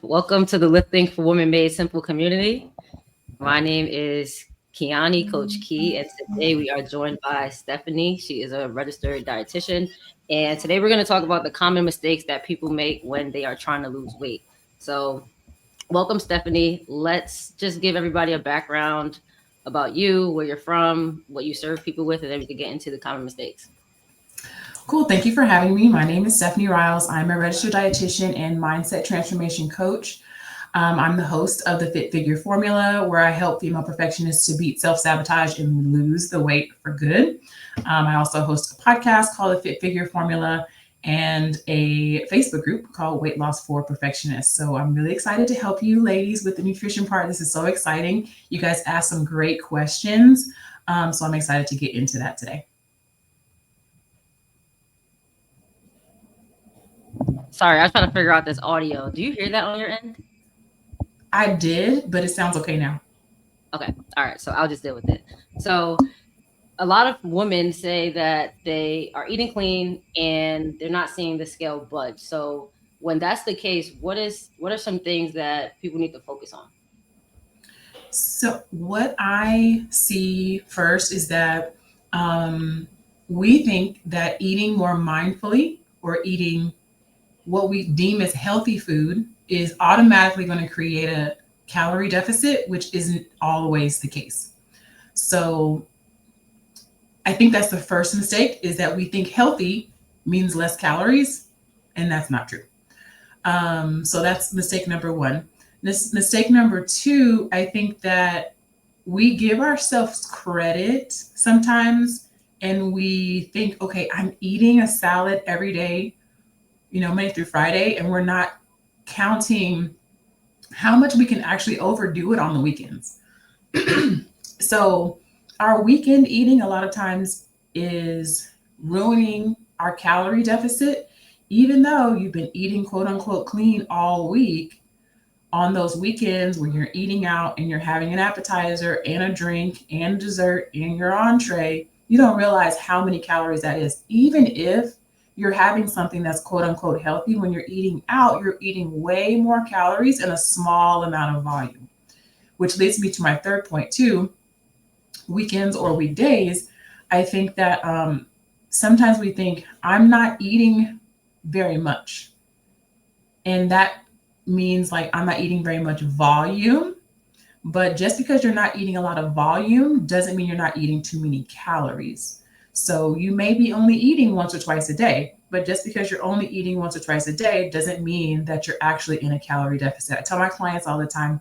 Welcome to the Lifting for Women Made Simple community. My name is Kiani, Coach Key, and today we are joined by Stephanie. She is a registered dietitian, and today we're going to talk about the common mistakes that people make when they are trying to lose weight. So, welcome, Stephanie. Let's just give everybody a background about you, where you're from, what you serve people with, and then we can get into the common mistakes. Cool. Thank you for having me. My name is Stephanie Riles. I'm a registered dietitian and mindset transformation coach. I'm the host of the Fit Figure Formula, where I help female perfectionists to beat self-sabotage and lose the weight for good. I also host a podcast called the Fit Figure Formula and a Facebook group called Weight Loss for Perfectionists. So I'm really excited to help you ladies with the nutrition part. This is so exciting. You guys asked some great questions. So I'm excited to get into that today. Sorry, I was trying to figure out this audio. Do you hear that on your end? I did, but it sounds okay now. Okay. All right. So I'll just deal with it. So a lot of women say that they are eating clean and they're not seeing the scale budge. So when that's the case, what are some things that people need to focus on? So, what I see first is that um, we think that eating more mindfully or eating what we deem as healthy food is automatically going to create a calorie deficit, which isn't always the case. So, I think that's the first mistake is that we think healthy means less calories, and that's not true. So that's mistake number one. This mistake number two, I think that we give ourselves credit sometimes and we think, okay, I'm eating a salad every day, Monday through Friday, and we're not counting how much we can actually overdo it on the weekends. So our weekend eating a lot of times is ruining our calorie deficit, even though you've been eating quote unquote clean all week. On those weekends when you're eating out and you're having an appetizer and a drink and dessert and your entree, you don't realize how many calories that is. Even if you're having something that's quote unquote healthy, when you're eating out, you're eating way more calories in a small amount of volume, which leads me to my third point too. Weekends or weekdays, I think that sometimes we think I'm not eating very much. And that means like I'm not eating very much volume. But just because you're not eating a lot of volume doesn't mean you're not eating too many calories. So you may be only eating once or twice a day, but just because you're only eating once or twice a day doesn't mean that you're actually in a calorie deficit. I tell my clients all the time,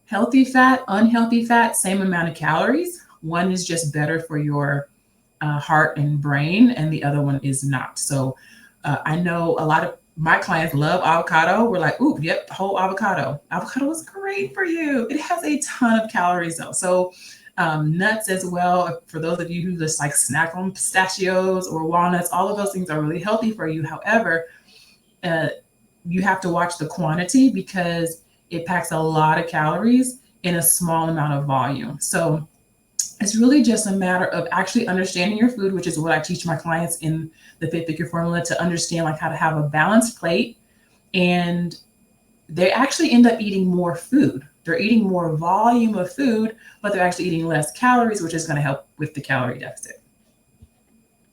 healthy fat, unhealthy fat, same amount of calories. One is just better for your heart and brain, and the other one is not. So I know a lot of my clients love avocado. We're like, ooh, yep, whole avocado. Avocado is great for you. It has a ton of calories though. So nuts as well. For those of you who just like snack on pistachios or walnuts, all of those things are really healthy for you. However, uh, you have to watch the quantity because it packs a lot of calories in a small amount of volume. So it's really just a matter of actually understanding your food, which is what I teach my clients in the Fit Figure Formula, to understand like how to have a balanced plate. And they actually end up eating more food. They're eating more volume of food, but they're actually eating less calories, which is going to help with the calorie deficit.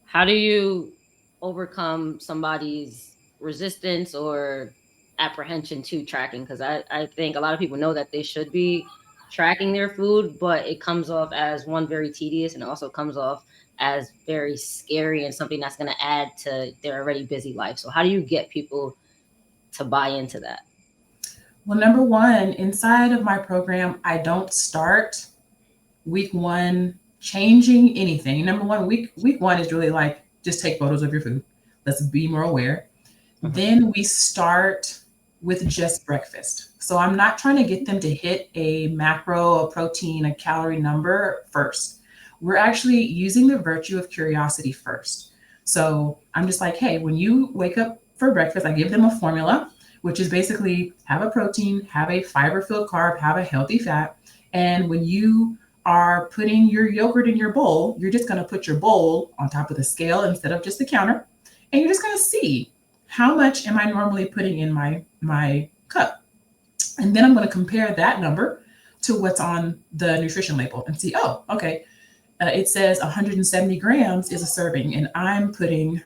How do you overcome somebody's resistance or apprehension to tracking? Because I think a lot of people know that they should be tracking their food, but it comes off as one very tedious and it also comes off as very scary and something that's going to add to their already busy life. So how do you get people to buy into that? Well, number one, inside of my program, I don't start week one changing anything. Number one, week one is really like just take photos of your food. Let's be more aware. Then we start with just breakfast. So I'm not trying to get them to hit a macro, a protein, a calorie number first. We're actually using the virtue of curiosity first. So I'm just like, hey, when you wake up for breakfast, I give them a formula, which is basically have a protein, have a fiber filled carb, have a healthy fat. And when you are putting your yogurt in your bowl, you're just going to put your bowl on top of the scale instead of just the counter. And you're just going to see how much am I normally putting in my cup. And then I'm going to compare that number to what's on the nutrition label and see, oh, okay, it says 170 grams is a serving, and I'm putting,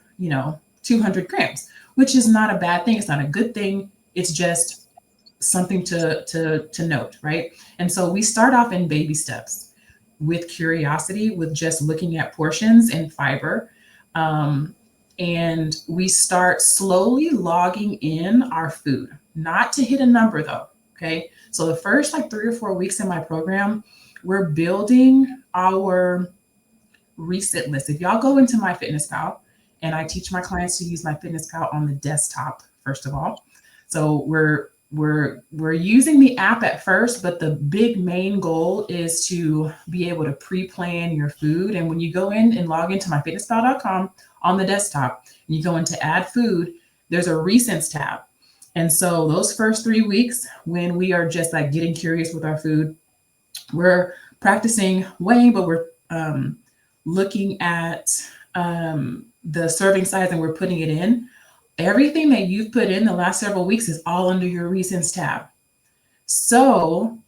200 grams, which is not a bad thing. It's not a good thing. It's just something to note, right? And so we start off in baby steps with curiosity, with just looking at portions and fiber. Um, and we start slowly logging in our food, not to hit a number though. Okay. So the first like 3 or 4 weeks in my program, we're building our reset list. If y'all go into my Fitness Pal, and I teach my clients to use my Fitness Pal on the desktop, first of all. So we're using the app at first, but the big main goal is to be able to pre-plan your food. And when you go in and log into myfitnesspal.com on the desktop, and you go into add food, there's a recents tab. And so those first 3 weeks, when we are just like getting curious with our food, we're practicing weighing, but we're looking at the serving size and we're putting it in. Everything that you've put in the last several weeks is all under your recents tab. So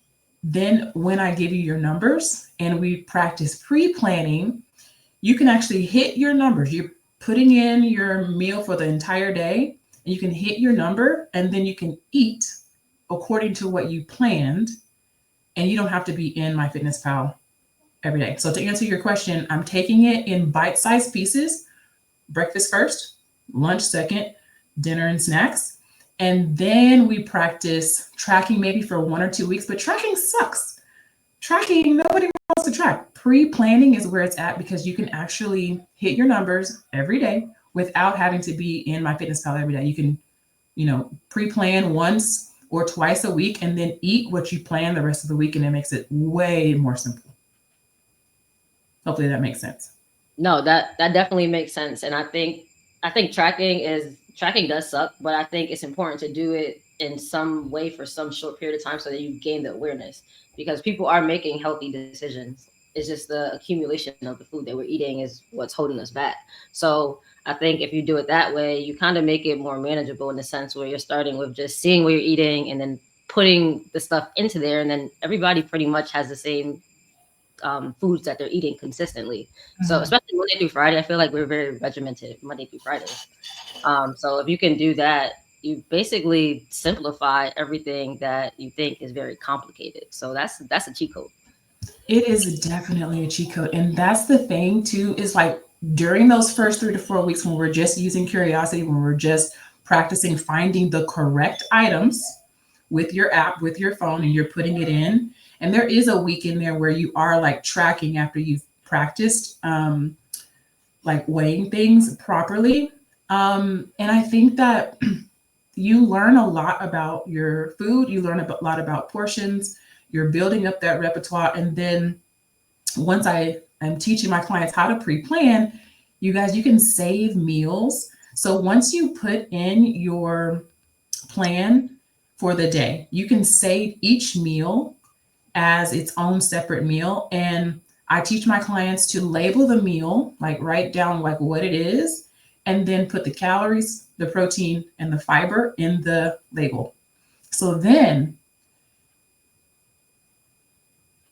then when I give you your numbers and we practice pre-planning, you can actually hit your numbers. You're putting in your meal for the entire day and you can hit your number, and then you can eat according to what you planned, and you don't have to be in MyFitnessPal every day. So to answer your question, I'm taking it in bite-sized pieces: breakfast first, lunch second, dinner and snacks. And then we practice tracking maybe for 1 or 2 weeks, but tracking sucks. Tracking, nobody wants to track. Pre-planning is where it's at, because you can actually hit your numbers every day without having to be in MyFitnessPal every day. You can, pre-plan once or twice a week and then eat what you plan the rest of the week, and it makes it way more simple. Hopefully that makes sense. No, that definitely makes sense. And I think tracking does suck, but I think it's important to do it in some way for some short period of time so that you gain the awareness, because people are making healthy decisions. It's just the accumulation of the food that we're eating is what's holding us back. So I think if you do it that way, you kind of make it more manageable in the sense where you're starting with just seeing what you're eating and then putting the stuff into there, and then everybody pretty much has the same foods that they're eating consistently. So Mhm. especially Monday through Friday, I feel like we're very regimented Monday through Friday. So if you can do that, you basically simplify everything that you think is very complicated. So that's a cheat code. It is definitely a cheat code. And that's the thing too, is like during those first 3 to 4 weeks when we're just using curiosity, when we're just practicing finding the correct items with your app, with your phone, and you're putting it in. And there is a week in there where you are like tracking after you've practiced, like weighing things properly. And I think that you learn a lot about your food, you learn a lot about portions, you're building up that repertoire. And then once I am teaching my clients how to pre-plan, you guys, you can save meals. So once you put in your plan for the day, you can save each meal as its own separate meal. And I teach my clients to label the meal, like write down like what it is, and then put the calories, the protein, and the fiber in the label. So then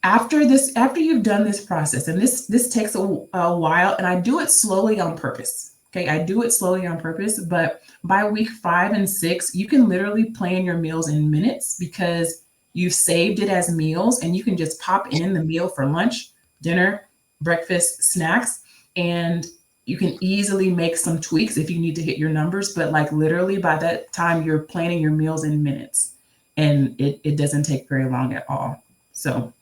after you've done this process, and this takes a while, and I do it slowly on purpose. Okay, I do it slowly on purpose, but by week 5 and 6, you can literally plan your meals in minutes because you've saved it as meals, and you can just pop in the meal for lunch, dinner, breakfast, snacks, and you can easily make some tweaks if you need to hit your numbers. But like literally by that time, you're planning your meals in minutes, and it doesn't take very long at all. So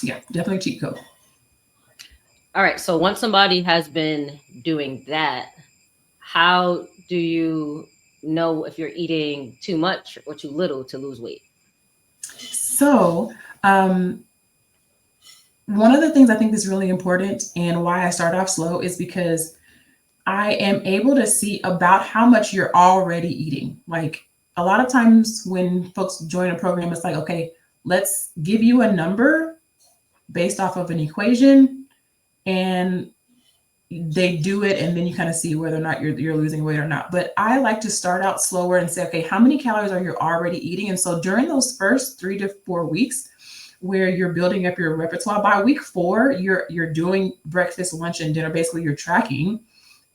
yeah, definitely cheat code. All right. So once somebody has been doing that, how do you know if you're eating too much or too little to lose weight? So, um, one of the things I think is really important and why I start off slow is because I am able to see about how much you're already eating. Like a lot of times when folks join a program, it's like, okay, let's give you a number based off of an equation, and they do it, and then you kind of see whether or not you're losing weight or not. But I like to start out slower and say, okay, how many calories are you already eating? And so during those first 3 to 4 weeks where you're building up your repertoire, by week 4, you're doing breakfast, lunch, and dinner. Basically, you're tracking,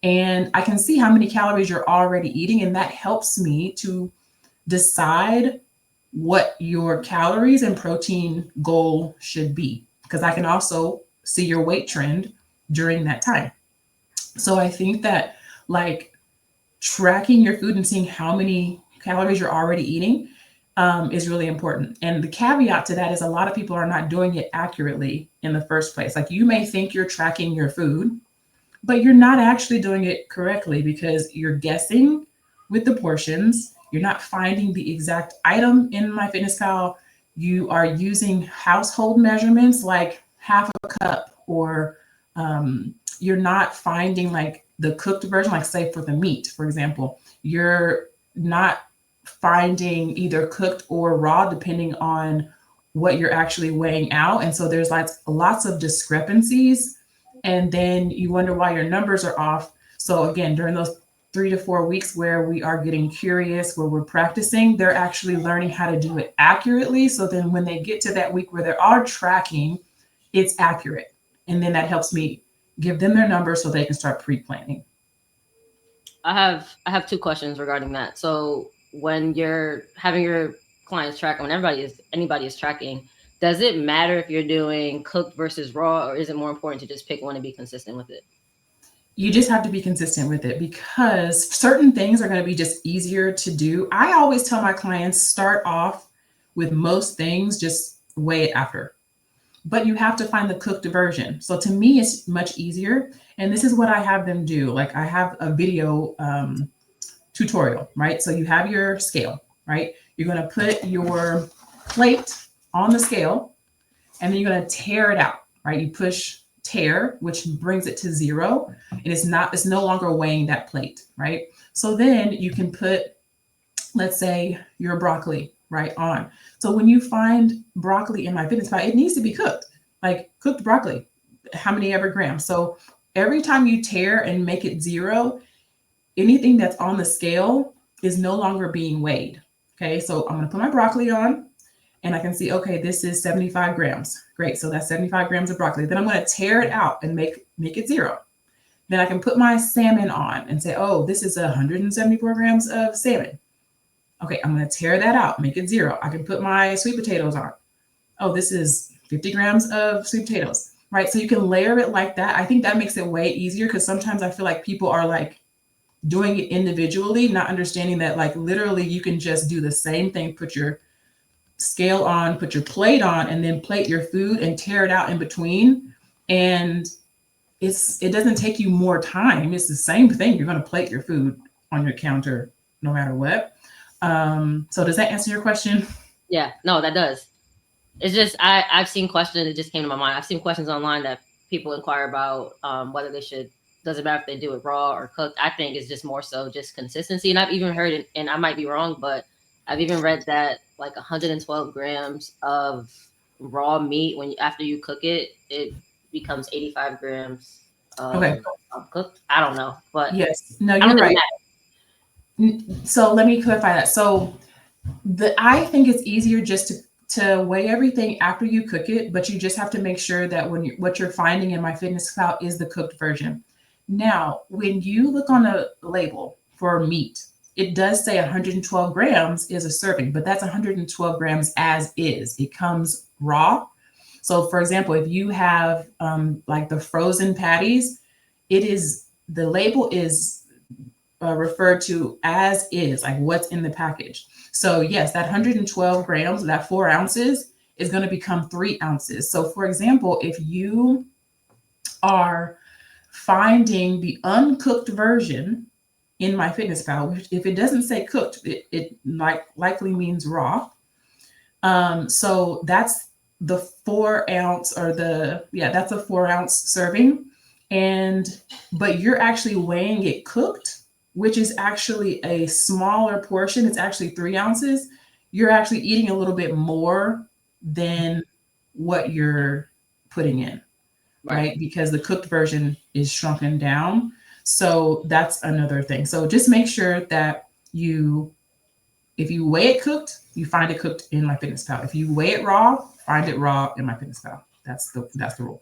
and I can see how many calories you're already eating, and that helps me to decide what your calories and protein goal should be, because I can also see your weight trend during that time. So I think that, like, tracking your food and seeing how many calories you're already eating is really important. And the caveat to that is a lot of people are not doing it accurately in the first place. Like, you may think you're tracking your food, but you're not actually doing it correctly because you're guessing with the portions. You're not finding the exact item in MyFitnessPal. You are using household measurements like half a cup, or you're not finding like the cooked version, like say for the meat, for example, you're not finding either cooked or raw, depending on what you're actually weighing out. And so there's like lots of discrepancies. And then you wonder why your numbers are off. So again, during those 3 to 4 weeks where we are getting curious, where we're practicing, they're actually learning how to do it accurately. So then when they get to that week where they are tracking, it's accurate. And then that helps me give them their numbers so they can start pre-planning. I have two questions regarding that. So when you're having your clients track, when anybody is tracking, does it matter if you're doing cooked versus raw, or is it more important to just pick one and be consistent with it? You just have to be consistent with it, because certain things are going to be just easier to do. I always tell my clients, start off with most things, just weigh it after. But you have to find the cooked version. So to me, it's much easier. And this is what I have them do. Like, I have a video tutorial, right? So you have your scale, right? You're going to put your plate on the scale, and then you're going to tear it out, right? You push tear, which brings it to 0, and it's no longer weighing that plate, right? So then you can put, let's say, your broccoli right on. So when you find broccoli in MyFitnessPal, it needs to be cooked, like cooked broccoli, how many ever grams. So every time you tear and make it 0, anything that's on the scale is no longer being weighed. Okay, so I'm going to put my broccoli on, and I can see, okay, this is 75 grams. Great, so that's 75 grams of broccoli. Then I'm going to tear it out and make it 0. Then I can put my salmon on and say, oh, this is 174 grams of salmon. Okay, I'm going to tear that out, make it 0. I can put my sweet potatoes on. Oh, this is 50 grams of sweet potatoes, right? So you can layer it like that. I think that makes it way easier, because sometimes I feel like people are like doing it individually, not understanding that like literally you can just do the same thing, put your scale on, put your plate on, and then plate your food and tear it out in between. And it doesn't take you more time. It's the same thing. You're going to plate your food on your counter no matter what. So does that answer your question? Yeah, no, that does. It's just I've seen questions. It just came to my mind. I've seen questions online that people inquire about whether they should. Doesn't matter if they do it raw or cooked. I think it's just more so just consistency. And I've even heard it, and I might be wrong, but I've even read that like 112 grams of raw meat, when after you cook it, it becomes 85 grams Okay. of cooked. I don't know, but Yes. No, I don't you're think it right. matters. So let me clarify that. So I think it's easier just to weigh everything after you cook it, but you just have to make sure that what you're finding in MyFitnessPal is the cooked version. Now, when you look on a label for meat, it does say 112 grams is a serving, but that's 112 grams as is. It comes raw. So, for example, if you have like the frozen patties, the label is referred to as is, like what's in the package. So yes, that 112 grams, that 4 ounces is going to become 3 ounces. So for example, if you are finding the uncooked version in MyFitnessPal, which if it doesn't say cooked, it likely means raw. So that's the 4 ounce, or that's a 4 ounce serving. But you're actually weighing it cooked, which is actually a smaller portion. It's actually 3 ounces. You're actually eating a little bit more than what you're putting in. Right. right? Because the cooked version is shrunken down. So that's another thing. So just make sure that you, if you weigh it cooked, you find it cooked in My Fitness Pal. If you weigh it raw, find it raw in My Fitness Pal. That's the rule.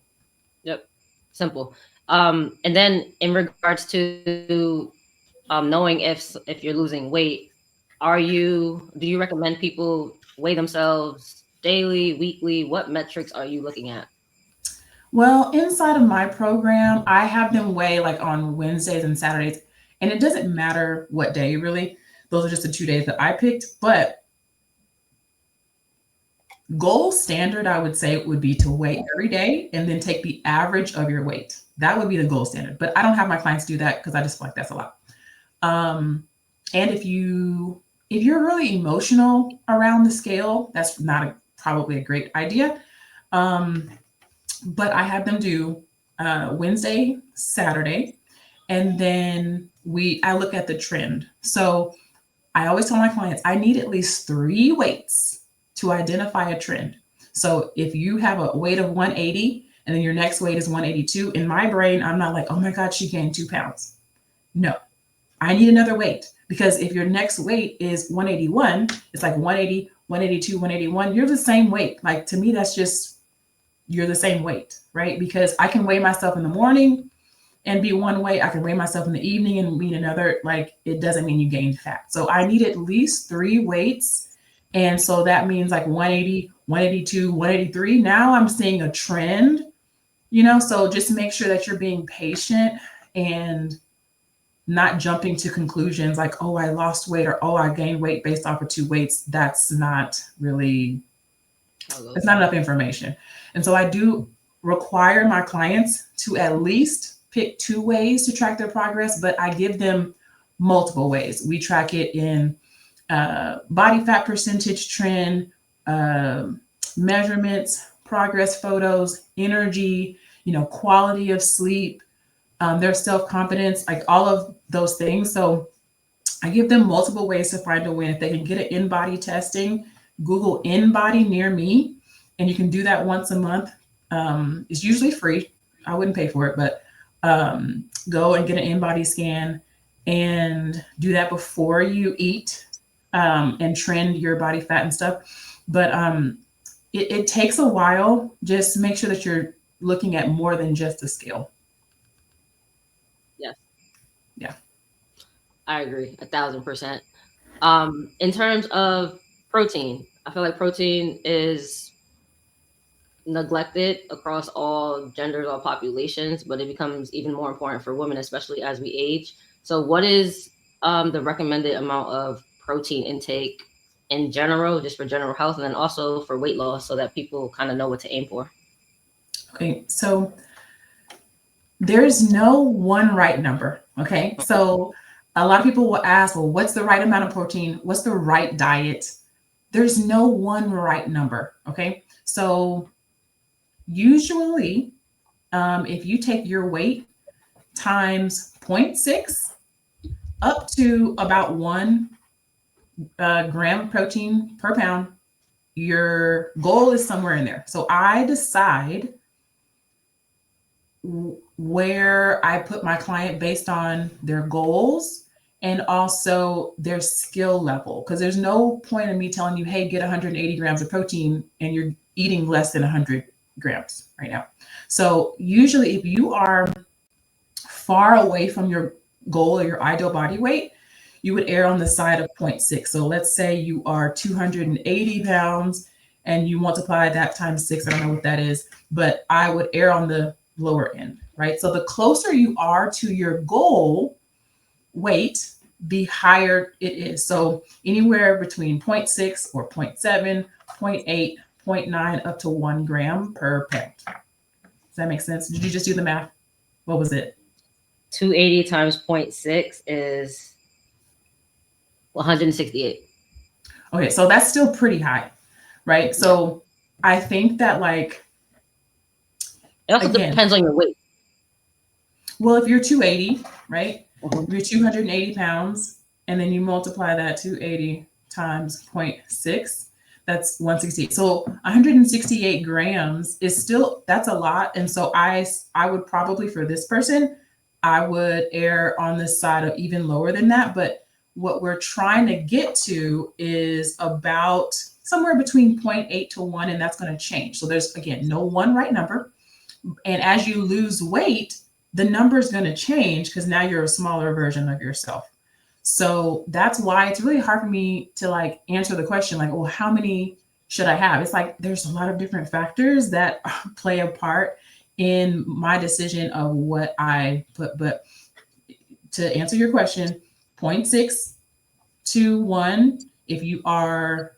Yep. Simple. And then in regards to knowing if you're losing weight, do you recommend people weigh themselves daily, weekly? What metrics are you looking at? Well, inside of my program, I have them weigh like on Wednesdays and Saturdays, and it doesn't matter what day really. Those are just the 2 days that I picked. But gold standard, I would say, would be to weigh every day and then take the average of your weight. That would be the gold standard. But I don't have my clients do that because I just feel like that's a lot. Um, and if you're really emotional around the scale, that's not probably a great idea. Um, but I have them do Wednesday, Saturday, and then I look at the trend. So I always tell my clients I need at least 3 weights to identify a trend. So if you have a weight of 180 and then your next weight is 182, in my brain, I'm not like, oh my God, she gained 2 pounds. No, I need another weight because if your next weight is 181, it's like 180, 182, 181. You're the same weight. Like to me, that's just, you're the same weight, right? Because I can weigh myself in the morning and be one way. I can weigh myself in the evening and be another. Like it doesn't mean you gained fat. So I need at least 3 weights. And so that means like 180, 182, 183. Now I'm seeing a trend, so just make sure that you're being patient and not jumping to conclusions like, oh, I lost weight or oh, I gained weight based off of 2 weights. That's not really, it's not enough information. And so I do require my clients to at least pick 2 ways to track their progress, but I give them multiple ways. We track it in body fat percentage trend, uh, measurements, progress photos, energy, quality of sleep, their self confidence, like all of those things. So I give them multiple ways to find a win. If they can get an in body testing, Google in body near me, and you can do that once a month. It's usually free. I wouldn't pay for it, but go and get an in body scan and do that before you eat and trend your body fat and stuff. But it takes a while. Just make sure that you're looking at more than just a scale. Yes, Yeah. I agree 1,000%. In terms of protein, I feel like protein is neglected across all genders, all populations, but it becomes even more important for women, especially as we age. So, what is the recommended amount of protein intake in general, just for general health, and then also for weight loss, so that people kind of know what to aim for? Okay. So there's no one right number. Okay. So a lot of people will ask, well, what's the right amount of protein? What's the right diet? There's no one right number. Okay. So usually, if you take your weight times zero point 0.6 up to about 1 gram of protein per pound, your goal is somewhere in there. So I decide where I put my client based on their goals and also their skill level. Because there's no point in me telling you, hey, get 180 grams of protein and you're eating less than 100 grams right now. So usually, if you are far away from your goal or your ideal body weight, you would err on the side of zero point 0.6. So let's say you are 280 pounds and you multiply that times 6. I don't know what that is, but I would err on the lower end, right? So the closer you are to your goal weight, the higher it is. So anywhere between 0.6 or 0.7, 0.8, 0.9, up to 1 gram per pound. Does that make sense? Did you just do the math? What was it? 280 times 0.6 is 168. Okay, so that's still pretty high, right? Yeah. So I think that, like, It also again, depends on your weight. well, if you're 280, right? Mhm. You're 280 pounds, and then you multiply that 280 times 0.6, That's 168. So 168 grams is still, that's a lot. And so I would probably, for this person, I would err on the side of even lower than that. But what we're trying to get to is about somewhere between zero point 0.8 to 1, and that's going to change. So there's, again, no one right number. And as you lose weight, the number is going to change because now you're a smaller version of yourself. So that's why it's really hard for me to like answer the question like, well, how many should I have? It's like there's a lot of different factors that play a part in my decision of what I put. But to answer your question, zero point 0.6 to 1, if you are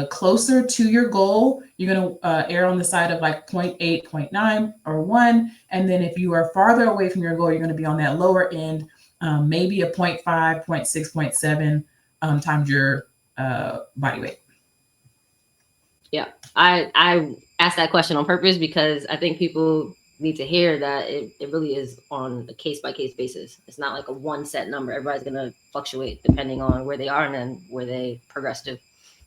closer to your goal, you're going to err on the side of like 0.8, 0.9, or 1. And then if you are farther away from your goal, you're going to be on that lower end, maybe a 0.5, 0.6, 0.7 times your body weight. Yeah, I asked that question on purpose because I think people need to hear that it really is on a case by case basis. It's not like a one set number. Everybody's going to fluctuate depending on where they are and then where they progress to.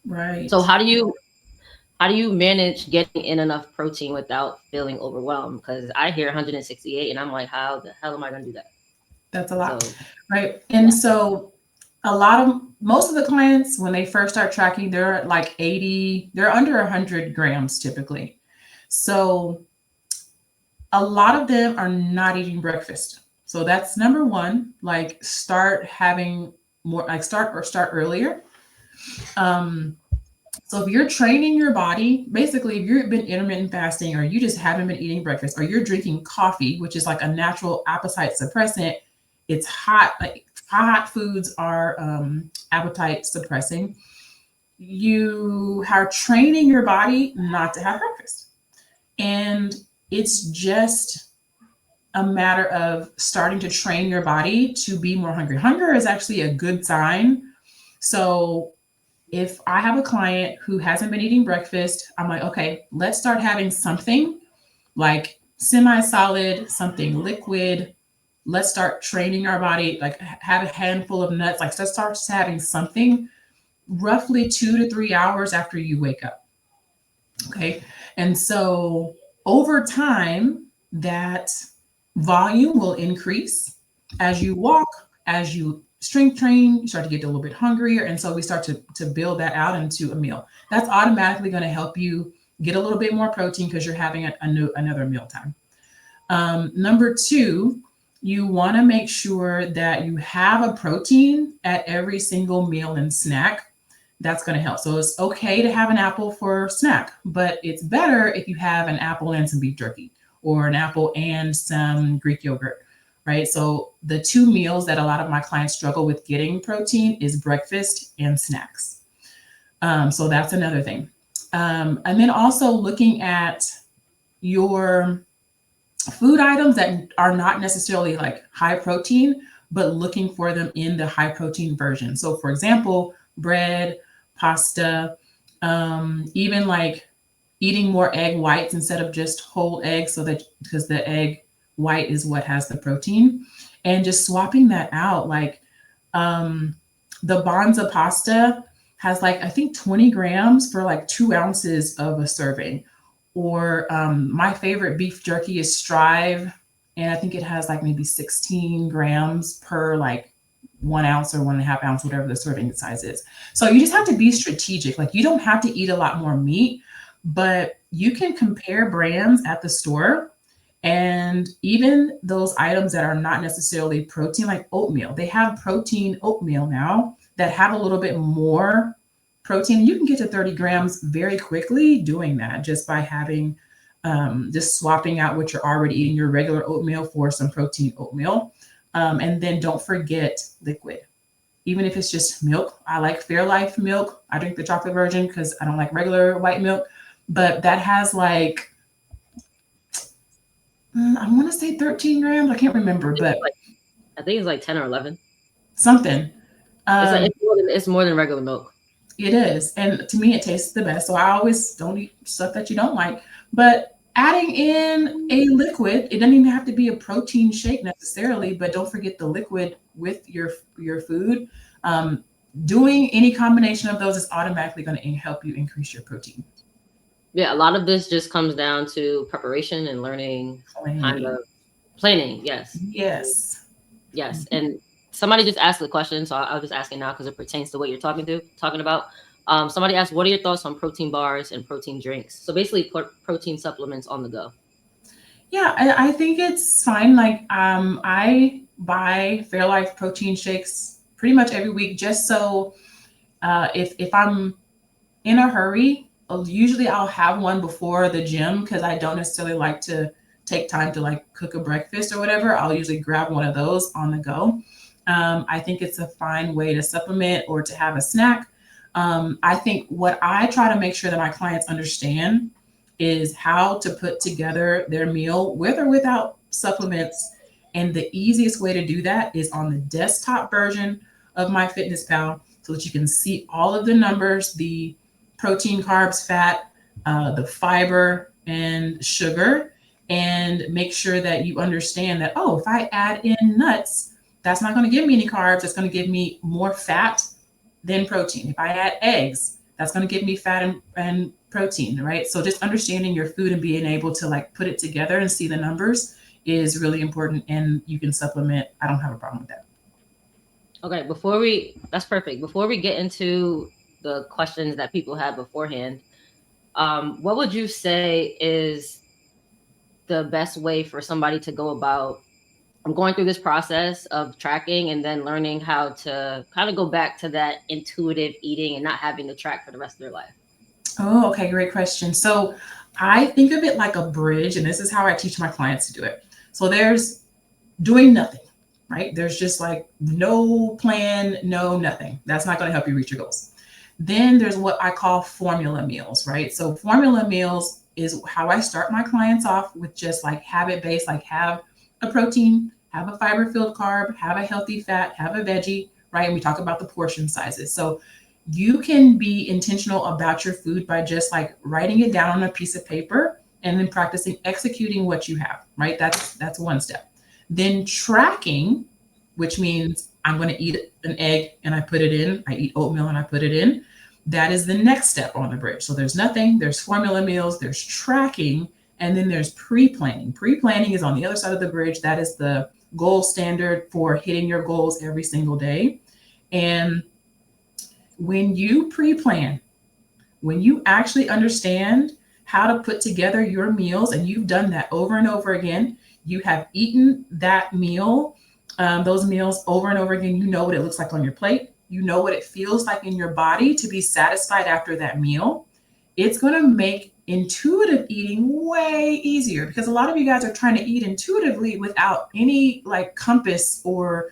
Right. So how do you manage getting in enough protein without feeling overwhelmed? Because I hear 168 and I'm like, how the hell am I going to do that? That's a lot. So Right. And so most of the clients, when they first start tracking, they're at like 80, they're under 100 grams typically. So a lot of them are not eating breakfast. So that's number one, like start having more, like start earlier. Um, so if you're training your body, basically, if you've been intermittent fasting or you just haven't been eating breakfast or you're drinking coffee, which is like a natural appetite suppressant, it's hot, like hot foods are appetite suppressing. You are training your body not to have breakfast. And it's just a matter of starting to train your body to be more hungry. Hunger is actually a good sign. So if I have a client who hasn't been eating breakfast, I'm like, okay, let's start having something like semi-solid, something liquid. Let's start training our body, like have a handful of nuts, like let's start having something roughly 2 to 3 hours after you wake up. Okay. And so over time, that volume will increase as you walk, as you strength train, you start to get a little bit hungrier. And so we start to build that out into a meal. That's automatically going to help you get a little bit more protein because you're having another meal time. Number two, you want to make sure that you have a protein at every single meal and snack. That's going to help. So it's okay to have an apple for snack, but it's better if you have an apple and some beef jerky or an apple and some Greek yogurt, right? So the two meals that a lot of my clients struggle with getting protein is breakfast and snacks. So that's another thing. And then also looking at your food items that are not necessarily like high protein, but looking for them in the high protein version. So for example, bread, pasta, even like eating more egg whites instead of just whole eggs, so that because the egg white is what has the protein, and just swapping that out. Like the Banza pasta has like I think 20 grams for like 2 ounces of a serving. Or my favorite beef jerky is Strive, and I think it has like maybe 16 grams per like 1 ounce or 1.5 ounce, whatever the serving size is. So you just have to be strategic. Like you don't have to eat a lot more meat, but you can compare brands at the store. And even those items that are not necessarily protein, like oatmeal, they have protein oatmeal now that have a little bit more protein. You can get to 30 grams very quickly doing that just by having, just swapping out what you're already eating, your regular oatmeal for some protein oatmeal. And then don't forget liquid, even if it's just milk. I like Fairlife milk. I drink the chocolate version because I don't like regular white milk, but that has like, I want to say 13 grams. I can't remember, but I think it's like 10 or 11. something. It's more than regular milk. It is. And to me, it tastes the best. So I always don't eat stuff that you don't like. But adding in a liquid, it doesn't even have to be a protein shake necessarily, but don't forget the liquid with your food. doing any combination of those is automatically going to help you increase your protein. Yeah, a lot of this just comes down to preparation and learning, kind Planning. of planning. Yes. Yes. Yes. And somebody just asked the question, so I'll just ask it now because it pertains to what you're talking about. Somebody asked, what are your thoughts on protein bars and protein drinks? So basically, protein supplements on the go. Yeah, I think it's fine. Like, I buy Fairlife protein shakes pretty much every week, just so if I'm in a hurry, usually I'll have one before the gym because I don't necessarily like to take time to like cook a breakfast or whatever. I'll usually grab one of those on the go. I think it's a fine way to supplement or to have a snack. I think what I try to make sure that my clients understand is how to put together their meal with or without supplements. And the easiest way to do that is on the desktop version of MyFitnessPal so that you can see all of the numbers, the protein, carbs, fat, the fiber, and sugar, and make sure that you understand that, oh, if I add in nuts, that's not going to give me any carbs. It's going to give me more fat than protein. If I add eggs, that's going to give me fat and protein, right? So just understanding your food and being able to like put it together and see the numbers is really important. And you can supplement. I don't have a problem with that. Okay, that's perfect. Before we get into the questions that people had beforehand, what would you say is the best way for somebody to go about going through this process of tracking and then learning how to kind of go back to that intuitive eating and not having to track for the rest of their life? Oh, okay, great question. So I think of it like a bridge, and this is how I teach my clients to do it. So there's doing nothing, right? There's just like no plan, no nothing. That's not going to help you reach your goals. Then there's what I call formula meals, right? So formula meals is how I start my clients off with just like habit based, like have a protein, have a fiber filled carb, have a healthy fat, have a veggie, right? And we talk about the portion sizes. So you can be intentional about your food by just like writing it down on a piece of paper and then practicing executing what you have, right? That's one step. Then tracking, which means I'm going to eat an egg and I put it in, I eat oatmeal and I put it in. That is the next step on the bridge. So there's nothing, there's formula meals, there's tracking, and then there's pre-planning. Pre-planning is on the other side of the bridge. That is the gold standard for hitting your goals every single day. And when you pre-plan, when you actually understand how to put together your meals and you've done that over and over again, you have eaten that meal, those meals over and over again, you know what it looks like on your plate, you know what it feels like in your body to be satisfied after that meal. It's going to make intuitive eating way easier because a lot of you guys are trying to eat intuitively without any like compass or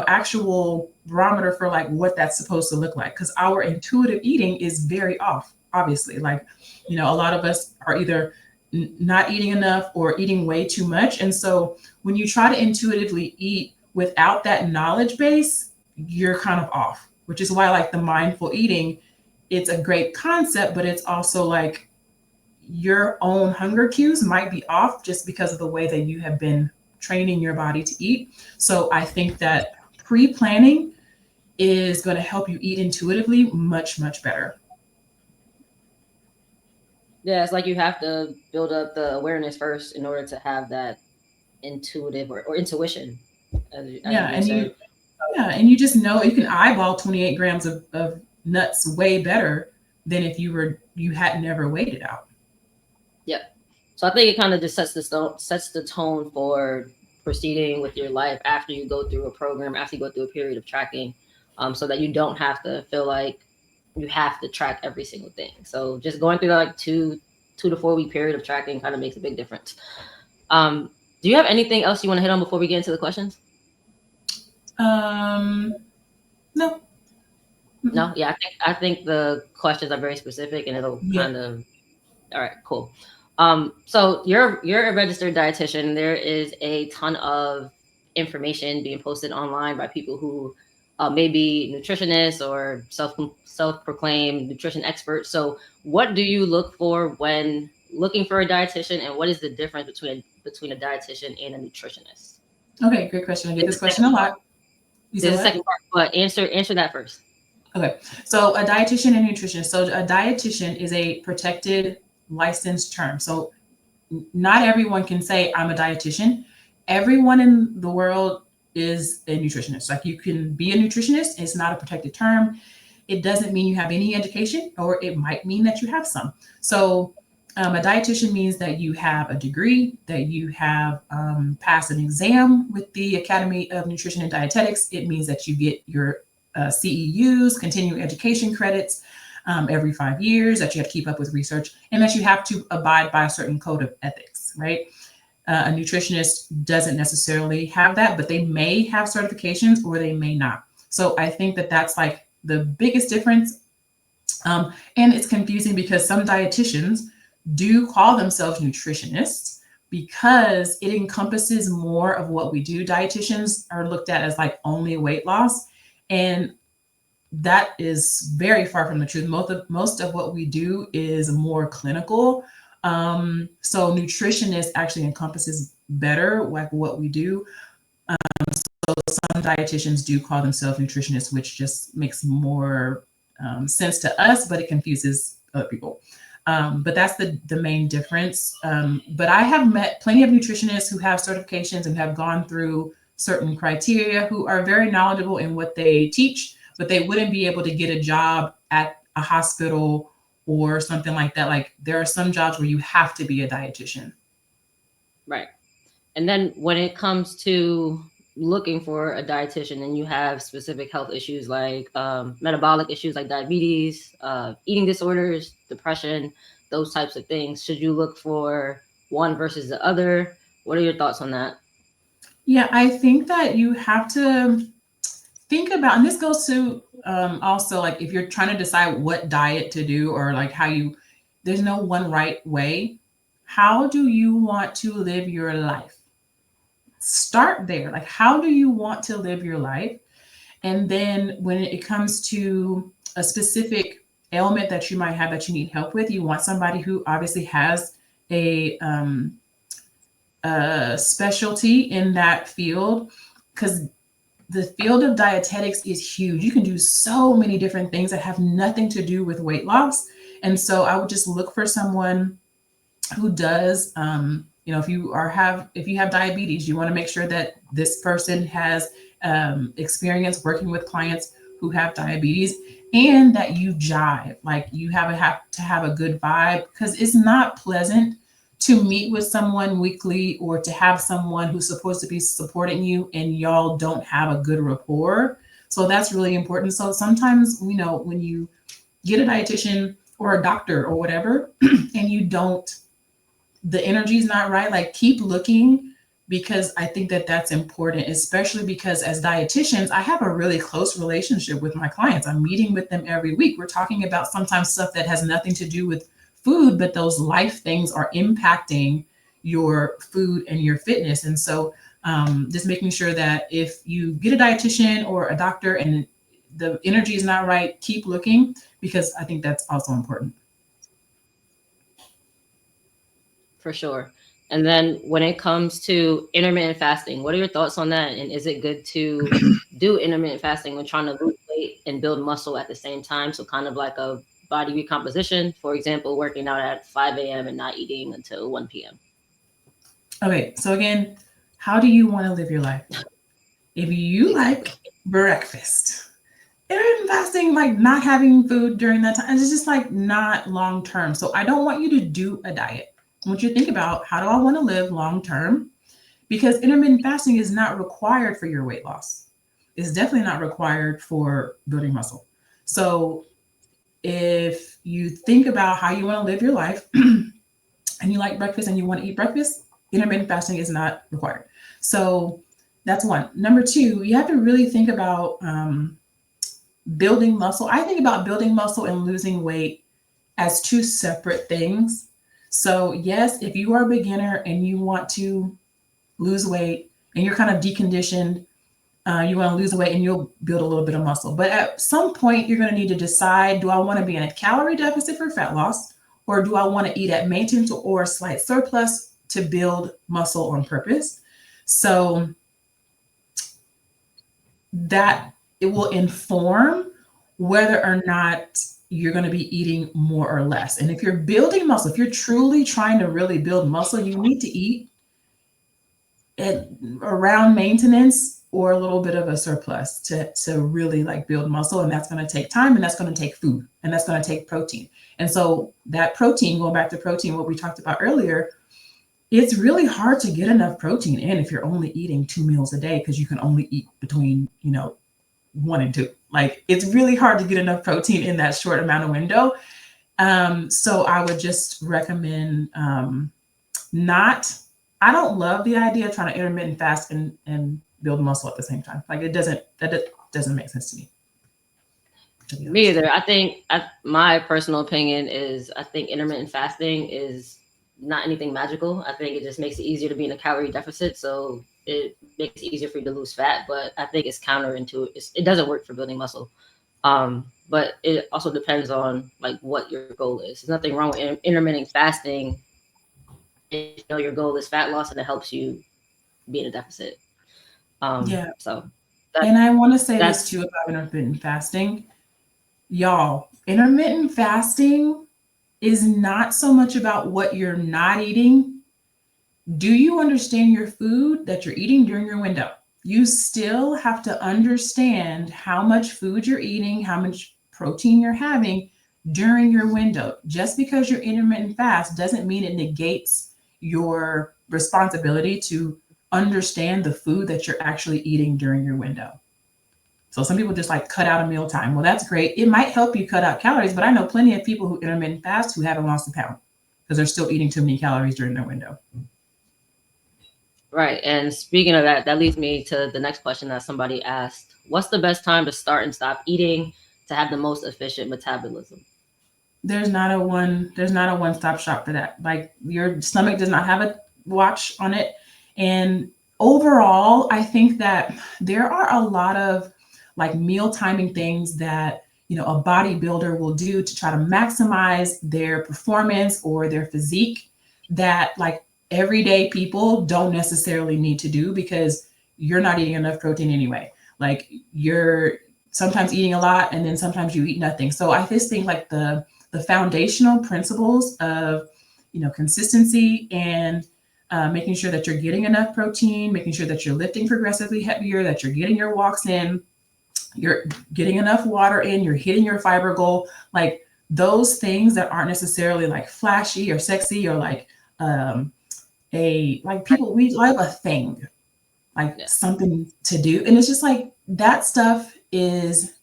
actual barometer for like what that's supposed to look like because our intuitive eating is very off, obviously. Like, a lot of us are either not eating enough or eating way too much. And so when you try to intuitively eat without that knowledge base, you're kind of off, which is why like the mindful eating, it's a great concept, but it's also like your own hunger cues might be off just because of the way that you have been training your body to eat. So I think that pre-planning is going to help you eat intuitively much, much better. Yeah, it's like you have to build up the awareness first in order to have that intuitive or intuition, as Yeah. you And said. you just know you can eyeball 28 grams of nuts way better than if you had never weighed it out. Yep. So I think it kind of just sets the tone for proceeding with your life after you go through a program, after you go through a period of tracking, so that you don't have to feel like you have to track every single thing. So just going through that like 2 to 4 week period of tracking kind of makes a big difference. Do you have anything else you want to hit on before we get into the questions? Um, no. No, yeah, I think the questions are very specific, and it'll Yeah. kind of. All right, cool. So you're a registered dietitian. There is a ton of information being posted online by people who may be nutritionists or self proclaimed nutrition experts. So what do you look for when looking for a dietitian, and what is the difference between a dietitian and a nutritionist? Okay, great question. I get There's this a question second a part. lot. You said There's a what? second part, but answer that first. Okay. So a dietitian and nutritionist. So a dietitian is a protected licensed term. So not everyone can say I'm a dietitian. Everyone in the world is a nutritionist. Like you can be a nutritionist, it's not a protected term. It doesn't mean you have any education, or it might mean that you have some. So a dietitian means that you have a degree, that you have passed an exam with the Academy of Nutrition and Dietetics. It means that you get your CEUs, continuing education credits, every 5 years, that you have to keep up with research, and that you have to abide by a certain code of ethics, right? A nutritionist doesn't necessarily have that, but they may have certifications or they may not. So I think that that's like the biggest difference. And it's confusing because some dietitians do call themselves nutritionists because it encompasses more of what we do. Dietitians are looked at as like only weight loss. And that is very far from the truth. Most of what we do is more clinical. So nutritionist actually encompasses better like what we do. So some dietitians do call themselves nutritionists, which just makes more sense to us, but it confuses other people. But that's the main difference. But I have met plenty of nutritionists who have certifications and have gone through certain criteria, who are very knowledgeable in what they teach, but they wouldn't be able to get a job at a hospital or something like that. Like there are some jobs where you have to be a dietitian. Right. And then when it comes to looking for a dietitian and you have specific health issues like metabolic issues like diabetes, eating disorders, depression, those types of things, should you look for one versus the other? What are your thoughts on that? Yeah, I think that you have to think about, and this goes to also like if you're trying to decide what diet to do, or like how you, there's no one right way. How do you want to live your life? Start there. Like, how do you want to live your life? And then when it comes to a specific ailment that you might have that you need help with, you want somebody who obviously has a specialty in that field, because the field of dietetics is huge. You can do so many different things that have nothing to do with weight loss. And so I would just look for someone who does, if you have diabetes, you want to make sure that this person has experience working with clients who have diabetes, and that you jive. Like you have to have a good vibe, because it's not pleasant to meet with someone weekly or to have someone who's supposed to be supporting you and y'all don't have a good rapport. So that's really important. So sometimes, when you get a dietitian or a doctor or whatever, and you don't, the energy is not right, like keep looking, because I think that that's important, especially because as dietitians, I have a really close relationship with my clients. I'm meeting with them every week. We're talking about sometimes stuff that has nothing to do with food, but those life things are impacting your food and your fitness. And so just making sure that if you get a dietitian or a doctor and the energy is not right, keep looking, because I think that's also important. For sure. And then when it comes to intermittent fasting, what are your thoughts on that? And is it good to do intermittent fasting when trying to lose weight and build muscle at the same time? So kind of like a body recomposition, for example, working out at 5 a.m. and not eating until 1 p.m. Okay, so again, how do you want to live your life? If you like Exactly. breakfast, intermittent fasting, like not having food during that time, it's just like not long term. So I don't want you to do a diet. I want you to think about, how do I want to live long term? Because intermittent fasting is not required for your weight loss. It's definitely not required for building muscle. So if you think about how you want to live your life and you like breakfast and you want to eat breakfast, intermittent fasting is not required. So that's one. Number two, you have to really think about building muscle. I think about building muscle and losing weight as two separate things. So, yes, if you are a beginner and you want to lose weight and you're kind of deconditioned, you want to lose weight and you'll build a little bit of muscle. But at some point, you're going to need to decide, do I want to be in a calorie deficit for fat loss, or do I want to eat at maintenance or a slight surplus to build muscle on purpose? So that it will inform whether or not you're going to be eating more or less. And if you're building muscle, if you're truly trying to really build muscle, you need to eat at around maintenance or a little bit of a surplus to really like build muscle. And that's going to take time, and that's going to take food, and that's going to take protein. And so that protein, going back to protein, what we talked about earlier, it's really hard to get enough protein in if you're only eating 2 meals a day, because you can only eat between, 1 and 2. Like, it's really hard to get enough protein in that short amount of window. So I would just recommend not. I don't love the idea of trying to intermittent fast and build muscle at the same time. Like, doesn't make sense to me. To be Me honest. either. My personal opinion is I think intermittent fasting is not anything magical. I think it just makes it easier to be in a calorie deficit, so it makes it easier for you to lose fat. But I think it's counterintuitive. It doesn't work for building muscle. But it also depends on like what your goal is. There's nothing wrong with intermittent fasting if you know your goal is fat loss and it helps you be in a deficit. Yeah. So that And I want to say this that's too about intermittent fasting. Y'all, intermittent fasting is not so much about what you're not eating. Do you understand your food that you're eating during your window? You still have to understand how much food you're eating, how much protein you're having during your window. Just because you're intermittent fast doesn't mean it negates your responsibility to understand the food that you're actually eating during your window. So some people just like cut out a meal time. Well, that's great. It might help you cut out calories, but I know plenty of people who intermittent fast who haven't lost a pound because they're still eating too many calories during their window. right. And speaking of that, that leads me to the next question that somebody asked. What's the best time to start and stop eating to have the most efficient metabolism? There's not a one stop shop for that. Like, your stomach does not have a watch on it. And overall, I think that there are a lot of like meal timing things that a bodybuilder will do to try to maximize their performance or their physique, that like everyday people don't necessarily need to do, because you're not eating enough protein anyway. Like, you're sometimes eating a lot, and then sometimes you eat nothing. So I just think like the foundational principles of consistency and making sure that you're getting enough protein, making sure that you're lifting progressively heavier, that you're getting your walks in, you're getting enough water in, you're hitting your fiber goal. Like, those things that aren't necessarily like flashy or sexy, or like a like people, we love a thing, like Yeah. something to do, and it's just like that stuff is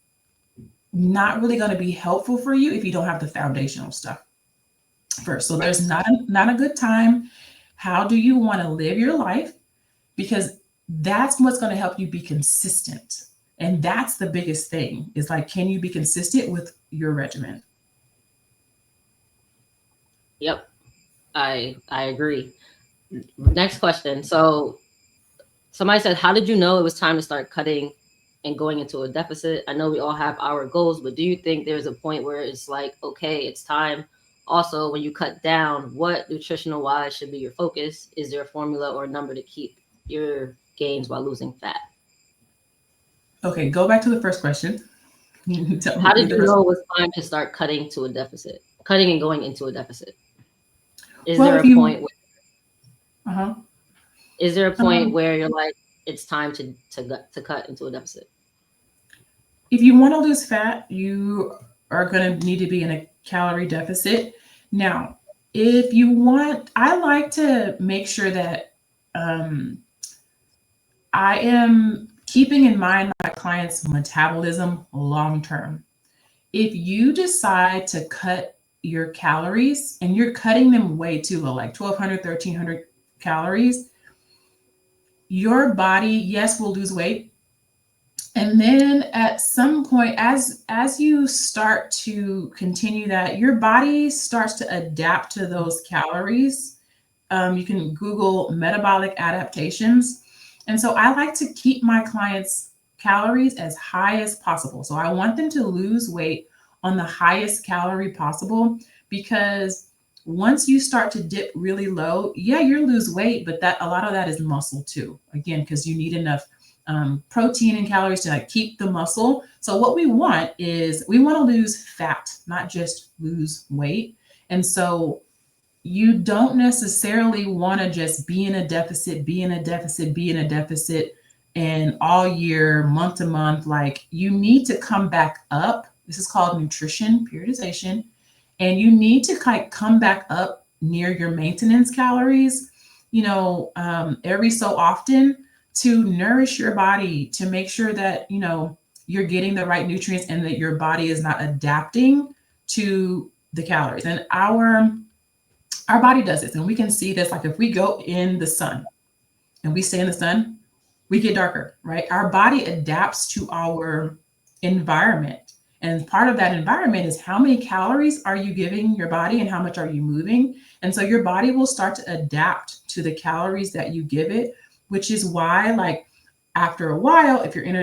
not really going to be helpful for you if you don't have the foundational stuff first. So Right. there's not a good time. How do you want to live your life? Because that's what's going to help you be consistent. And that's the biggest thing, is like, can you be consistent with your regimen? Yep. I agree. Next question. So somebody said, how did you know it was time to start cutting and going into a deficit? I know we all have our goals, but do you think there's a point where it's like, okay, it's time? Also, when you cut down, what nutritional wise should be your focus? Is there a formula or a number to keep your gains while losing fat? Okay, go back to the first question. Tell How me did the you first. know it was time to start cutting to a deficit? Cutting and going into a deficit. Is Well, there if a you, point where, uh-huh. is there a point um, where you're like, it's time to cut into a deficit? if you want to lose fat, you are going to need to be in a calorie deficit. Now, if you want, I like to make sure that um, I am keeping in mind my client's metabolism long term. If you decide to cut your calories and you're cutting them way too low, like 1,200, 1,300 calories, your body, yes, will lose weight. And then at some point, as you start to continue that, your body starts to adapt to those calories. You can Google metabolic adaptations. And so I like to keep my clients' calories as high as possible. So I want them to lose weight on the highest calorie possible, because once you start to dip really low, yeah, you lose weight, but that a lot of that is muscle too. Again, because you need enough protein and calories to like keep the muscle. So what we want is we want to lose fat, not just lose weight. And so you don't necessarily want to just be in a deficit, be in a deficit, be in a deficit, and all year, month to month. Like you need to come back up. This is called nutrition periodization. And you need to kind of come back up near your maintenance calories, every so often to nourish your body, to make sure that, you're getting the right nutrients and that your body is not adapting to the calories. And our body does this, and we can see this. Like if we go in the sun and we stay in the sun, we get darker, right? Our body adapts to our environment. And part of that environment is how many calories are you giving your body and how much are you moving? And so your body will start to adapt to the calories that you give it, which is why, like, after a while, if you're in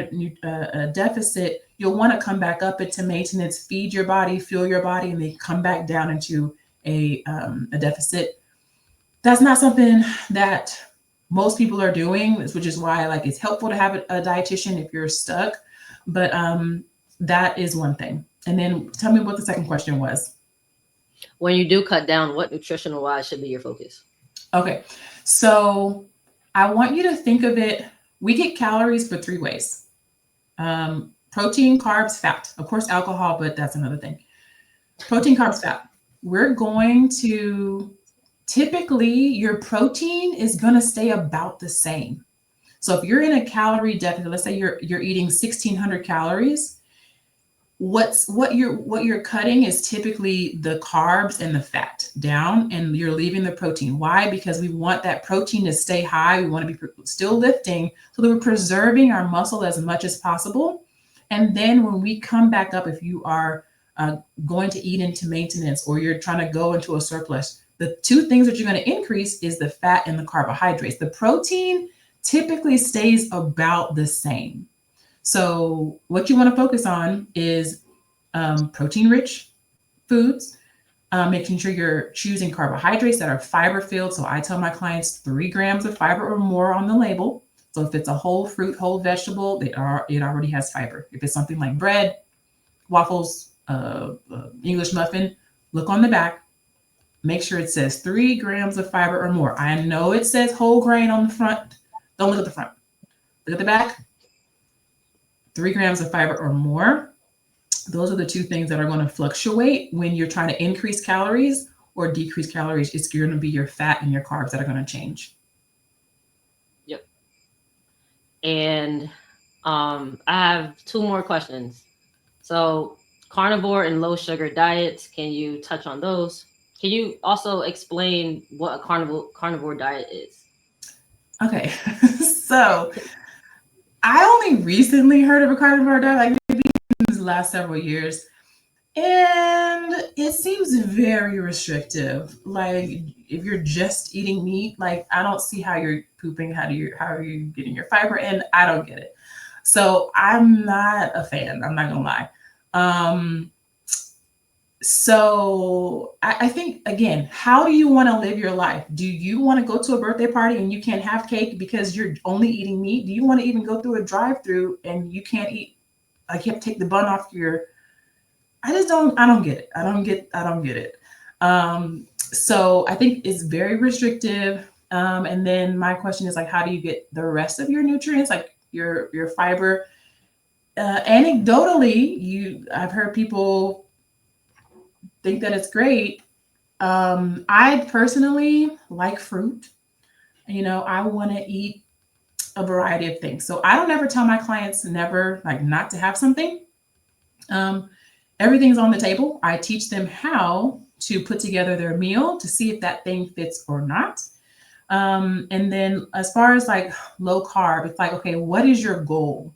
a deficit, you'll want to come back up into maintenance, feed your body, fuel your body, and then come back down into a deficit. That's not something that most people are doing, which is why like it's helpful to have a dietitian if you're stuck. But that is one thing. And then tell me what the second question was. When you do cut down, what nutritional wise should be your focus? Okay, so I want you to think of it. We get calories for three ways: protein, carbs, fat. Of course, alcohol, but that's another thing. Protein, carbs, fat. We're going to typically your protein is going to stay about the same. So if you're in a calorie deficit, let's say you're eating 1,600 calories, what you're cutting is typically the carbs and the fat down, and you're leaving the protein. Why? Because we want that protein to stay high. We want to be still lifting so that we're preserving our muscle as much as possible. And then when we come back up, if you are going to eat into maintenance or you're trying to go into a surplus, the two things that you're going to increase is the fat and the carbohydrates. The protein typically stays about the same. So what you want to focus on is protein-rich foods, making sure you're choosing carbohydrates that are fiber-filled. So I tell my clients 3 grams of fiber or more on the label. So if it's a whole fruit, whole vegetable, it already has fiber. If it's something like bread, waffles, English muffin, look on the back. Make sure it says 3 grams of fiber or more. I know it says whole grain on the front. Don't look at the front. Look at the back. 3 grams of fiber or more. Those are the two things that are going to fluctuate when you're trying to increase calories or decrease calories. It's going to be your fat and your carbs that are going to change. Yep. And I have 2 more questions. So carnivore and low sugar diets, can you touch on those? Can you also explain what a carnivore diet is? Okay, so I only recently heard of a carnivore diet, like maybe in these last several years, and it seems very restrictive. Like if you're just eating meat, like I don't see how you're pooping. How are you getting your fiber in? I don't get it. So I'm not a fan. I'm not gonna lie. So I think, again, how do you want to live your life? Do you want to go to a birthday party and you can't have cake because you're only eating meat? Do you want to even go through a drive-through and you can't eat, like you have to take the bun off your, I don't get it. I don't get it. So I think it's very restrictive. And then my question is like, how do you get the rest of your nutrients, like your fiber? Anecdotally, I've heard people think that it's great. I personally like fruit. I want to eat a variety of things. So I don't ever tell my clients never, like, not to have something. Everything's on the table. I teach them how to put together their meal to see if that thing fits or not. And then as far as like low carb, it's like, okay, what is your goal?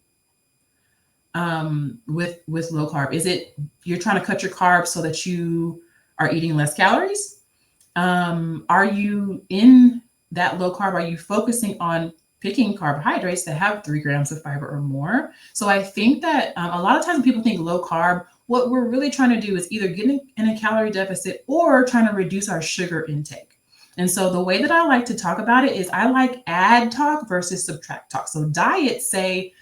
With low carb? Is it you're trying to cut your carbs so that you are eating less calories? Are you in that low carb? Are you focusing on picking carbohydrates that have 3 grams of fiber or more? So I think that a lot of times when people think low carb, what we're really trying to do is either get in a calorie deficit or trying to reduce our sugar intake. And so the way that I like to talk about it is I like add talk versus subtract talk. So diets say,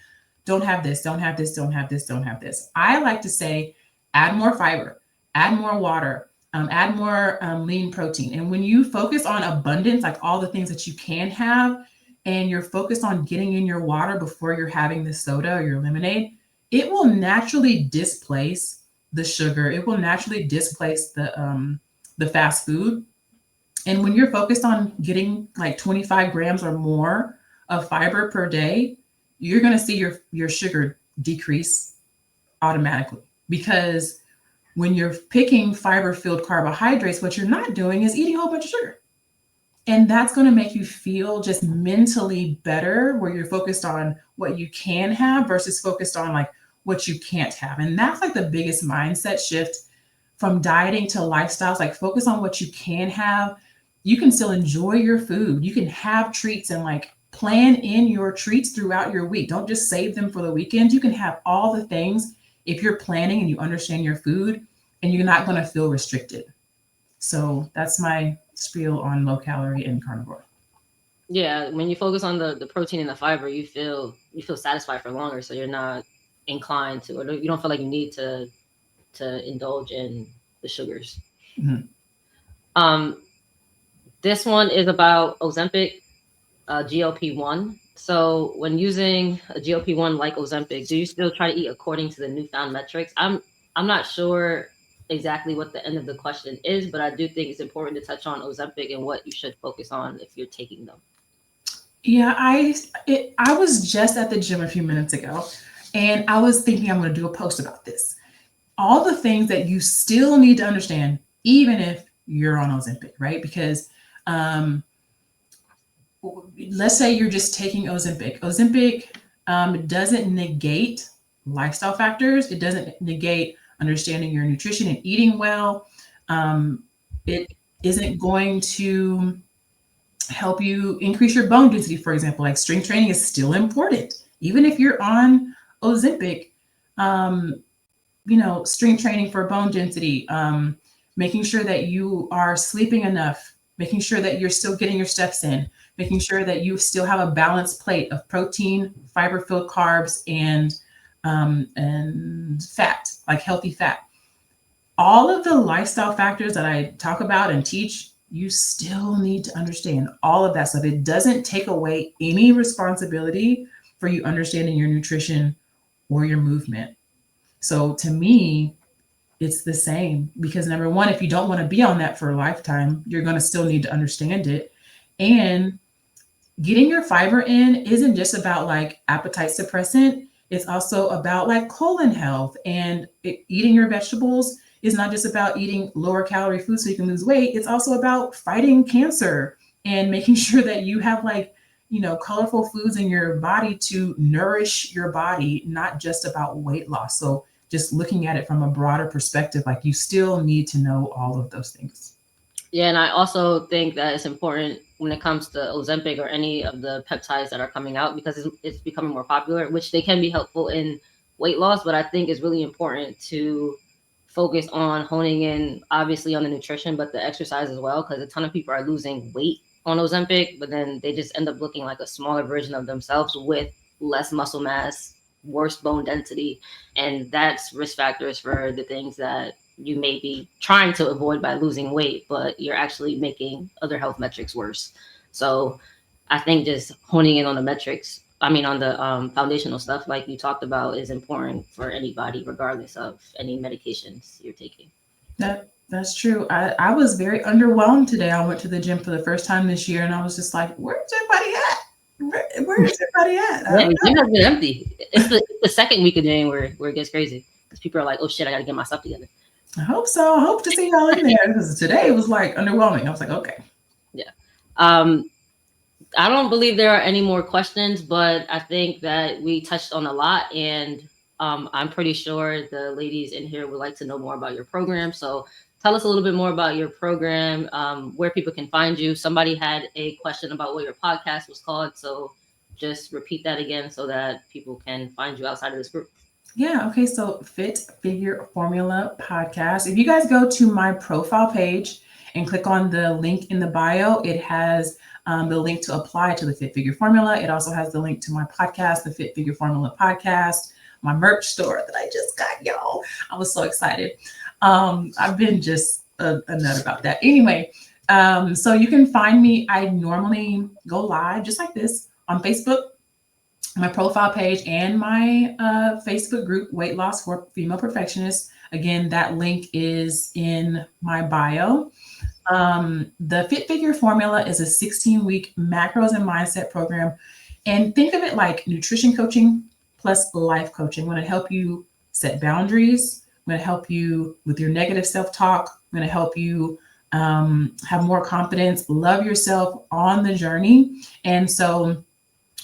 don't have this, don't have this, don't have this, don't have this. I like to say, add more fiber, add more water, add more lean protein. And when you focus on abundance, like all the things that you can have, and you're focused on getting in your water before you're having the soda or your lemonade, it will naturally displace the sugar. It will naturally displace the fast food. And when you're focused on getting like 25 grams or more of fiber per day, you're going to see your sugar decrease automatically, because when you're picking fiber filled carbohydrates, what you're not doing is eating a whole bunch of sugar. And that's going to make you feel just mentally better, where you're focused on what you can have versus focused on like what you can't have. And that's like the biggest mindset shift from dieting to lifestyles. Like, focus on what you can have. You can still enjoy your food. You can have treats and like plan in your treats throughout your week. Don't just save them for the weekend. You can have all the things if you're planning and you understand your food, and you're not going to feel restricted. So that's my spiel on low calorie and carnivore. Yeah, when you focus on the protein and the fiber, you feel satisfied for longer, so you're not inclined to, or you don't feel like you need to indulge in the sugars. Mhm. Um, this one is about Ozempic, GLP-1. So when using a GLP-1 like Ozempic, do you still try to eat according to the newfound metrics? I'm not sure exactly what the end of the question is, but I do think it's important to touch on Ozempic and what you should focus on if you're taking them. Yeah, I was just at the gym a few minutes ago, and I was thinking I'm going to do a post about this. All the things that you still need to understand, even if you're on Ozempic, right? Because um, let's say you're just taking Ozempic. Ozempic doesn't negate lifestyle factors. It doesn't negate understanding your nutrition and eating well. Um, it isn't going to help you increase your bone density, for example. Like, strength training is still important, even if you're on Ozempic. Um, strength training for bone density, making sure that you are sleeping enough, making sure that you're still getting your steps in, making sure that you still have a balanced plate of protein, fiber filled carbs, and fat, like healthy fat. All of the lifestyle factors that I talk about and teach, you still need to understand all of that stuff. It doesn't take away any responsibility for you understanding your nutrition or your movement. So to me, it's the same, because number one, if you don't want to be on that for a lifetime, you're going to still need to understand it. And getting your fiber in isn't just about like appetite suppressant. It's also about like colon health, and eating your vegetables is not just about eating lower calorie food so you can lose weight. It's also about fighting cancer and making sure that you have like, colorful foods in your body to nourish your body, not just about weight loss. So just looking at it from a broader perspective, like, you still need to know all of those things. Yeah, and I also think that it's important when it comes to Ozempic or any of the peptides that are coming out, because it's becoming more popular, which they can be helpful in weight loss, but I think it's really important to focus on honing in, obviously, on the nutrition, but the exercise as well, because a ton of people are losing weight on Ozempic, but then they just end up looking like a smaller version of themselves with less muscle mass, worse bone density, and that's risk factors for the things that you may be trying to avoid by losing weight, but you're actually making other health metrics worse. So I think just honing in on the metrics, I mean, on the foundational stuff, like you talked about, is important for anybody, regardless of any medications you're taking. That's true. I was very underwhelmed today. I went to the gym for the first time this year, and I was just like, "Where's everybody at? Where is everybody at?" I Yeah, don't the gym know. has been empty. It's the second week of January where it gets crazy because people are like, "Oh shit, I got to get my stuff together." I hope so. I hope to see y'all in there, because today was like underwhelming. I was like, okay. Yeah. Um, I don't believe there are any more questions, but I think that we touched on a lot, and I'm pretty sure the ladies in here would like to know more about your program. So tell us a little bit more about your program, where people can find you. Somebody had a question about what your podcast was called, so just repeat that again so that people can find you outside of this group. Yeah, okay. So, Fit Figure Formula podcast. If you guys go to my profile page and click on the link in the bio. It has the link to apply to the Fit Figure Formula. It also has the link to my podcast, the Fit Figure Formula podcast, my merch store that I just got, y'all. I was so excited. I've been just a nut about that. Anyway, so you can find me. I normally go live just like this on Facebook, my profile page, and my Facebook group, Weight Loss for Female Perfectionists. Again, that link is in my bio. The Fit Figure Formula is a 16-week macros and mindset program. And think of it like nutrition coaching plus life coaching. I'm going to help you set boundaries. I'm going to help you with your negative self-talk. I'm going to help you have more confidence, love yourself on the journey. And so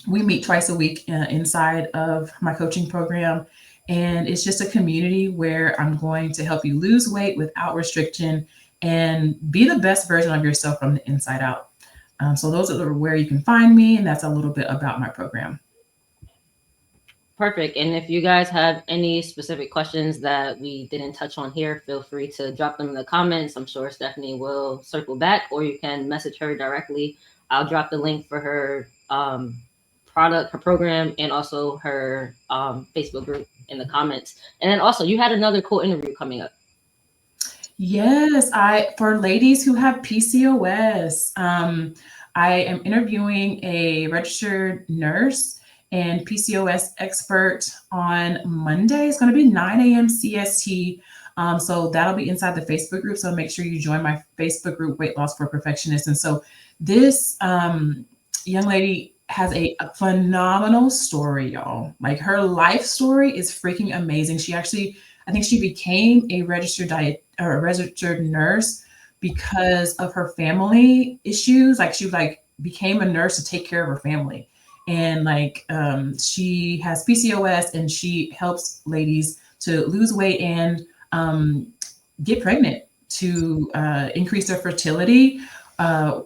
we meet twice a week inside of my coaching program. And it's just a community where I'm going to help you lose weight without restriction and be the best version of yourself from the inside out. So those are where you can find me. And that's a little bit about my program. Perfect. And if you guys have any specific questions that we didn't touch on here, feel free to drop them in the comments. I'm sure Stephanie will circle back, or you can message her directly. I'll drop the link for her product, her program, and also her Facebook group in the comments. And then also, you had another cool interview coming up. Yes, for ladies who have PCOS, I am interviewing a registered nurse and PCOS expert on Monday. It's going to be 9 a.m. CST. So that'll be inside the Facebook group. So make sure you join my Facebook group, Weight Loss for Perfectionists. And so this young lady has a phenomenal story, y'all. Like, her life story is freaking amazing. She actually, I think she became a registered nurse because of her family issues. Like, she became a nurse to take care of her family. And she has PCOS, and she helps ladies to lose weight and get pregnant to increase their fertility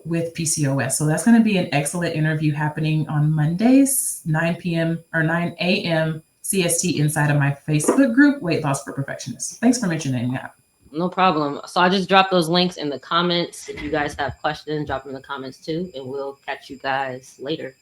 with PCOS. So that's going to be an excellent interview happening on Mondays, 9 p.m. or 9 a.m. CST inside of my Facebook group, Weight Loss for Perfectionists. Thanks for mentioning that. No problem. So I just dropped those links in the comments. If you guys have questions, drop them in the comments too, and we'll catch you guys later.